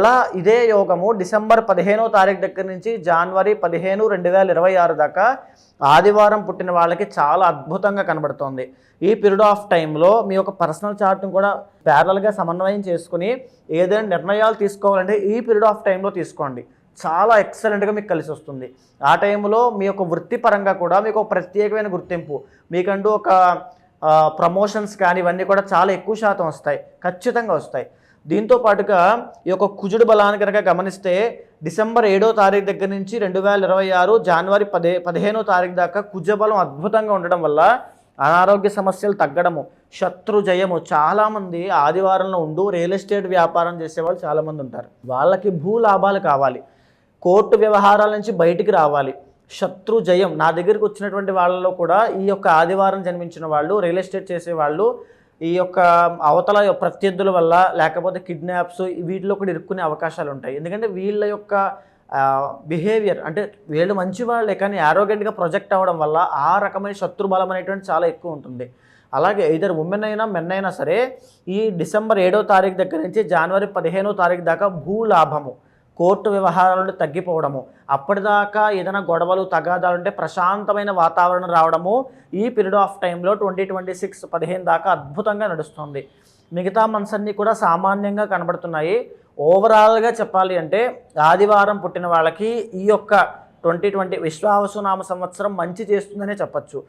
మళ్ళా ఇదే యోగము డిసెంబర్ 15వ తారీఖు దగ్గర నుంచి జనవరి 15, 2026 దాకా ఆదివారం పుట్టిన వాళ్ళకి చాలా అద్భుతంగా కనబడుతోంది. ఈ పీరియడ్ ఆఫ్ టైంలో మీ యొక్క పర్సనల్ చార్ట్ను కూడా ప్యారలల్గా సమన్వయం చేసుకుని ఏదైనా నిర్ణయాలు తీసుకోవాలంటే ఈ పీరియడ్ ఆఫ్ టైంలో తీసుకోండి. చాలా ఎక్సలెంట్గా మీకు కలిసి వస్తుంది. ఆ టైంలో మీ యొక్క వృత్తిపరంగా కూడా మీకు ఒక ప్రత్యేకమైన గుర్తింపు, మీకంటూ ఒక ప్రమోషన్స్ కానీ ఇవన్నీ కూడా చాలా ఎక్కువ శాతం వస్తాయి, ఖచ్చితంగా వస్తాయి. దీంతో పాటుగా ఈ యొక్క కుజుడు బలాన్ని కనుక గమనిస్తే డిసెంబర్ 7వ తారీఖు దగ్గర నుంచి 2026 జనవరి 15వ తారీఖు దాకా కుజబలం అద్భుతంగా ఉండడం వల్ల అనారోగ్య సమస్యలు తగ్గడము, శత్రు జయము. చాలామంది ఆదివారంలో ఉంటూ రియల్ ఎస్టేట్ వ్యాపారం చేసేవాళ్ళు చాలామంది ఉంటారు. వాళ్ళకి భూ లాభాలు కావాలి, కోర్టు వ్యవహారాల నుంచి బయటికి రావాలి, శత్రు జయం. నా దగ్గరికి వచ్చినటువంటి వాళ్ళలో కూడా ఈ యొక్క ఆదివారం జన్మించిన వాళ్ళు, రియల్ ఎస్టేట్ చేసేవాళ్ళు ఈ యొక్క అవతల ప్రత్యర్థుల వల్ల లేకపోతే కిడ్నాప్స్ వీటిలో కూడా ఇరుక్కునే అవకాశాలు ఉంటాయి. ఎందుకంటే వీళ్ళ యొక్క బిహేవియర్ అంటే వీళ్ళు మంచి వాళ్ళే కానీ యారోగెంట్గా ప్రొజెక్ట్ అవ్వడం వల్ల ఆ రకమైన శత్రు బలం అనేటువంటి చాలా ఎక్కువ ఉంటుంది. అలాగే ఇద్దరు ఉమెన్ అయినా మెన్ అయినా సరే ఈ డిసెంబర్ 7వ తారీఖు దగ్గర నుంచి జనవరి 15వ తారీఖు దాకా భూలాభము, కోర్టు వ్యవహారాలు తగ్గిపోవడము, అప్పటిదాకా ఏదైనా గొడవలు తగాదాలు ఉంటే ప్రశాంతమైన వాతావరణం రావడము ఈ పీరియడ్ ఆఫ్ టైంలో 2026 15 దాకా అద్భుతంగా నడుస్తుంది. మిగతా మంత్స్ అన్నీ కూడా సామాన్యంగా కనబడుతున్నాయి. ఓవరాల్గా చెప్పాలి అంటే ఆదివారం పుట్టిన వాళ్ళకి ఈ యొక్క 2020 విశ్వావసునామ సంవత్సరం మంచి చేస్తుందనే చెప్పచ్చు.